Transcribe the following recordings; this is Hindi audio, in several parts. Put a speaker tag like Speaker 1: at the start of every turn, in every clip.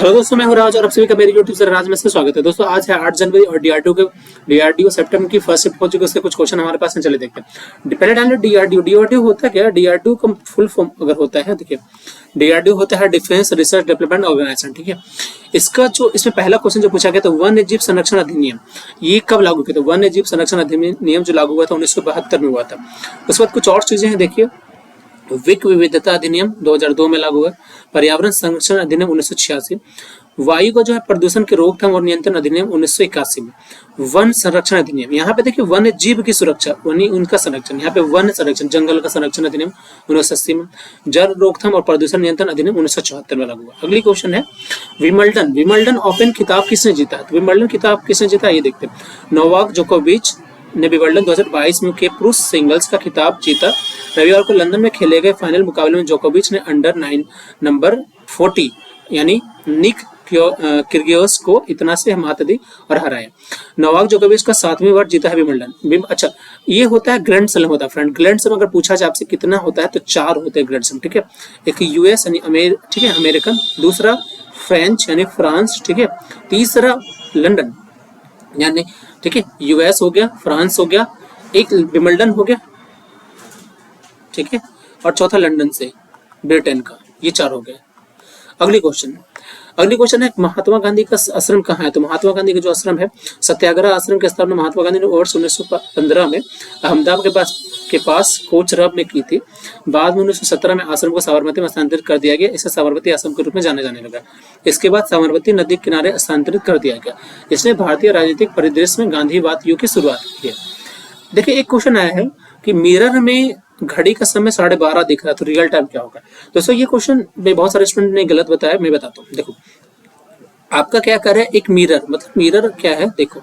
Speaker 1: हेलो दोस्तों, मैं हूं राज और आप सभी का मेरे यूट्यूब से राज में से स्वागत है। दोस्तों आज है 8 जनवरी और डीआरडीओ सितंबर की फर्स्ट शिफ्ट हो चुकी है। उसके कुछ क्वेश्चन हमारे पास हैं, चले देखते हैं। पहले डाल डीआरडीओ होता है क्या? डीआरडीओ का फुल फॉर्म अगर होता है, देखिए डीआरडीओ होता है डिफेंस रिसर्च डेवलपमेंट ऑर्गेनाइजेशन, ठीक है। इसका जो इसमें पहला क्वेश्चन जो पूछा गया था, वन्य जीव संरक्षण अधिनियम, ये कब लागू किया था? वन्य जीव संरक्षण अधिनियम जो लागू हुआ था 1972 में हुआ था। उसके बाद कुछ और चीजें हैं, देखिए विक विविधता अधिनियम 2002 में लागू हुआ, पर्यावरण संरक्षण अधिनियम 1986, वायु का जो है प्रदूषण की रोकथाम और नियंत्रण अधिनियम 1981 में, वन संरक्षण अधिनियम, यहाँ पे देखिए वन्य जीव की सुरक्षा, वन्य उनका संरक्षण, यहाँ पे वन संरक्षण जंगल का संरक्षण अधिनियम 1980 में, जल रोकथाम और प्रदूषण नियंत्रण अधिनियम 1974 में लागू हुआ। अगली क्वेश्चन है विंबलडन ओपन खिताब किसने जीता? तो विंबलडन खिताब किसने जीता ये देखते हैं। नोवाक जोकोविच ने विंबलडन 2022 में के पुरुष सिंगल्स का खिताब जीता। रविवार को लंदन में खेले गए फाइनल मुकाबले में जोकोविच ने अंडर 9 नंबर 40 यानी निक किर्गियोस को इतना से मात दी और हराया। नोवाक जोकोविच का 7वीं बार जीता है विंबलडन। अच्छा, ये होता है ग्रैंड स्लैम होता है फ्रेंड। ग्रैंड स्लैम अगर पूछा जाए आपसे कितना होता है तो 4 होते हैं ग्रैंड स्लैम, ठीक है। एक यूएस यानी ठीक है अमेरिकन, दूसरा फ्रेंच यानी फ्रांस, ठीक है, तीसरा लंदन यानी ठीक है यूएस हो गया, फ्रांस हो गया, एक विंबलडन हो गया, ठीक है, और चौथा लंदन से ब्रिटेन का, ये 4 हो गए। अगली क्वेश्चन है महात्मा गांधी का आश्रम कहाँ है? तो महात्मा गांधी का जो आश्रम है, सत्याग्रह आश्रम की स्थापना महात्मा गांधी ने वर्ष 1915 में अहमदाबाद के पास कोचरब में की थी। बाद में 1917 में आश्रम को साबरमती में स्थानांतरित कर दिया गया। इसे साबरमती आश्रम के रूप में जाने लगा। इसके बाद साबरमती नदी के किनारे स्थानांतरित कर दिया गया। इसने भारतीय राजनीतिक परिदृश्य में गांधीवाद युग की शुरुआत की है। देखिए एक क्वेश्चन आया है कि मिरर में घड़ी का समय 12:30 दिख रहा है, तो रियल टाइम क्या होगा? दोस्तों ये क्वेश्चन बहुत सारे स्टूडेंट ने गलत बताया, मैं बताता हूँ। देखो आपका क्या कर रहा है, एक मिरर, मतलब मिरर क्या है, देखो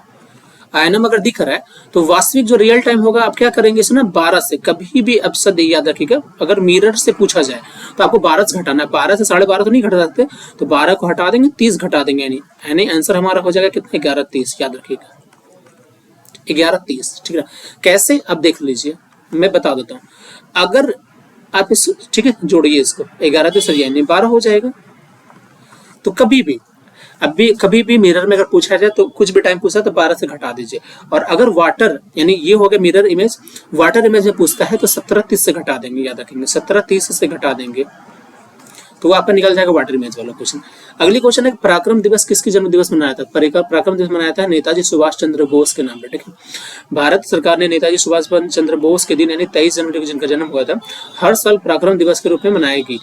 Speaker 1: आयना अगर दिख रहा है तो वास्तविक जो रियल टाइम होगा आप क्या करेंगे इसे ना 12 से, कभी भी अब सद याद रखिएगा, अगर मिरर से पूछा जाए तो आपको 12 से घटाना है। 12 से 12:30 तो नहीं घटा सकते, तो 12 को हटा देंगे, 30 घटा देंगे, यानी आंसर हमारा हो जाएगा कितना? 11:30, याद रखिएगा 11:30, ठीक है। कैसे अब देख लीजिए, मैं बता देता हूँ। अगर आप इस ठीक है जोड़िए इसको, 11 तो सही यानी 12 हो जाएगा। तो कभी भी मिरर में अगर पूछा जाए तो कुछ भी टाइम पूछा तो 12 से घटा दीजिए। और अगर वाटर यानी ये हो गया मिरर इमेज, वाटर इमेज में पूछता है तो 17:30 से घटा देंगे, याद रखेंगे 17:30 से घटा देंगे तो आपका निकल जाएगा वाटर इमेज वाला क्वेश्चन। अगली क्वेश्चन है पराक्रम दिवस किसकी जन्म दिवस मनाया था? पराक्रम दिवस मनाया था नेताजी सुभाष चंद्र बोस के नाम पर, ठीक है। भारत सरकार ने नेताजी सुभाष चंद्र बोस के दिन यानी 23 जनवरी को जिनका जन्म हुआ था हर साल पराक्रम दिवस के रूप में मनाएगी,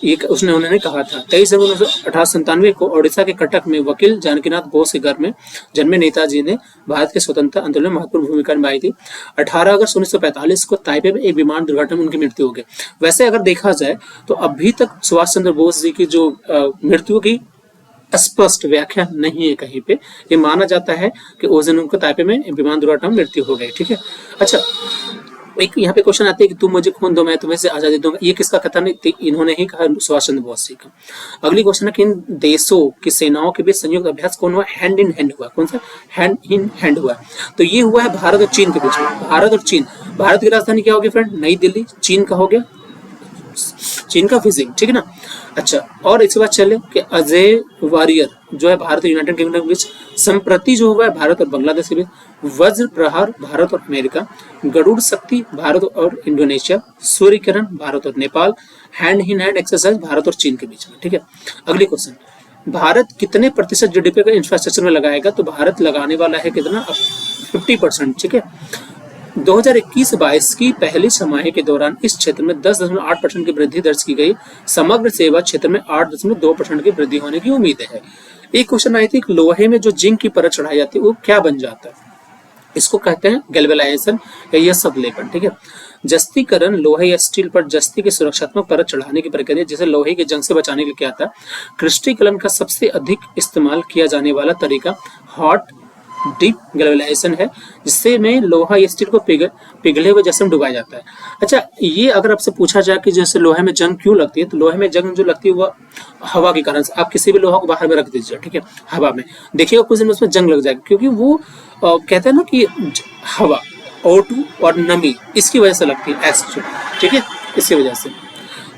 Speaker 1: ये उन्होंने कहा था। 23 जनवरी 1897 को ओडिशा के कटक में वकील जानकीनाथ बोस के घर में जन्मे नेताजी ने भारत के स्वतंत्रता आंदोलन में महत्वपूर्ण भूमिका निभाई थी। 18 अगस्त 1945 को ताइपे में एक विमान दुर्घटना में उनकी मृत्यु हो गई। वैसे अगर देखा जाए तो अभी तक सुभाष चंद्र बोस जी की जो मृत्यु की स्पष्ट व्याख्या नहीं है कहीं पे। ये माना जाता है कि उस दिन उनको ताइपे में विमान दुर्घटना में मृत्यु हो गई, ठीक है। अच्छा, एक यहाँ पे क्वेश्चन आते हैं कि तुम मुझे खून दो मैं तुम्हें से आजादी दूंगा, ये किसका कथन है? इन्होंने ही कहा, सुभाष चंद्र बोस जी का। अगली क्वेश्चन है कि इन देशों की सेनाओं के बीच संयुक्त अभ्यास कौन हुआ? हैंड इन हैंड हुआ। कौन सा? हैंड इन हैंड हुआ। तो ये हुआ है भारत और चीन के बीच में। भारत और चीन, भारत की राजधानी क्या होगी फ्रेंड? नई दिल्ली। चीन का हो गया, चीन का बीजिंग, ठीक है ना। अच्छा, और इसके बाद चले कि अजय वॉरियर जो है भारत और यूनाइटेड किंगडम के बीच, संप्रति जो हुआ है भारत और बांग्लादेश के बीच, वज्र प्रहार भारत और अमेरिका, गरुड़ शक्ति भारत और इंडोनेशिया, सूर्य किरण भारत और Nepal, hand in hand exercise Bharat और चीन के बीच में, ठीक है। अगली क्वेश्चन, भारत कितने प्रतिशत जीडीपी का इंफ्रास्ट्रक्चर में लगाएगा? तो भारत लगाने वाला है कितना? 50%, ठीक है। 2021-22 की पहली छमाही के दौरान इस क्षेत्र में 10.8% की वृद्धि दर्ज की गई। समग्र सेवा क्षेत्र में 8.2% की वृद्धि होने की उम्मीद है। एक क्वेश्चन आई थी, लोहे में जो जिंक की परत चढ़ाई जाती है वो क्या बन जाता है? इसको कहते हैं गैल्वेनाइजेशन या यह सबलेपन, ठीक है। जस्तीकरण लोहे या स्टील पर जस्ती की सुरक्षात्मक परत चढ़ाने की प्रक्रिया जिसे लोहे की जंग से बचाने के लिए किया था। क्रिस्टलीकरण का सबसे अधिक इस्तेमाल किया जाने वाला तरीका हॉट डीप गैल्वेनाइजेशन है, जिससे में लोहा या स्टील को पिघले हुए जैसे में डुबाया जाता है। अच्छा, ये अगर आपसे पूछा जाए कि जैसे लोहे में जंग क्यों लगती है, तो लोहे में जंग जो लगती है वो हवा के कारण से। आप किसी भी लोहा को बाहर में रख दीजिए, ठीक है, हवा में, देखिएगा कुछ दिन में उसमें जंग लग जाएगा, क्योंकि वो कहते हैं ना कि हवा O2 और नमी इसकी वजह से लगती है, ठीक है, इसकी वजह से।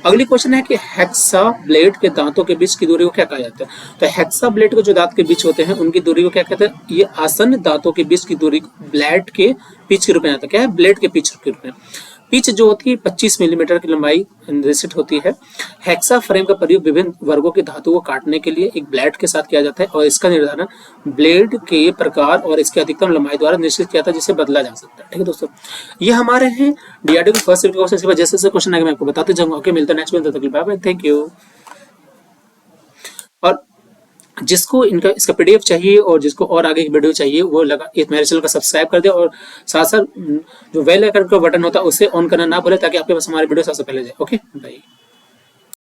Speaker 1: अगली क्वेश्चन है कि हेक्सा ब्लेड के दांतों के बीच की दूरी को क्या कहा जाता है? तो हेक्सा ब्लेड के जो दांत के बीच होते हैं उनकी दूरी को क्या कहते हैं? ये आसन्न दांतों के बीच की दूरी को ब्लेड के पिच के रूप में आता है। क्या है? ब्लेड के पिच के रूप में। पिच जो होती है 25 मिलीमीटर की लंबाई निश्चित होती है। हेक्सा फ्रेम का प्रयोग विभिन्न वर्गों की धातु को काटने के लिए एक ब्लेड के साथ किया जाता है और इसका निर्धारण ब्लेड के प्रकार और इसकी अधिकतम लंबाई द्वारा निश्चित किया जाता है, जिसे बदला जा सकता है। ठीक है दोस्तों, ये हमारे हैं डीआरडीओ के फर्स्ट क्वेश्चन। इसके बाद जैसे जैसे क्वेश्चन आएगा मैं आपको बताते जाऊंगा। ओके, मिलता है नेक्स्ट वीडियो, तब तक के लिए बाय बाय, थैंक यू। और जिसको इनका इसका पीडीएफ चाहिए और जिसको और आगे की वीडियो चाहिए वो लगा इस मेरे चैनल को सब्सक्राइब कर दे और साथ साथ जो बेल आइकन का बटन होता है उसे ऑन करना ना भूले ताकि आपके पास हमारे वीडियो सबसे पहले जाए। Okay, bye.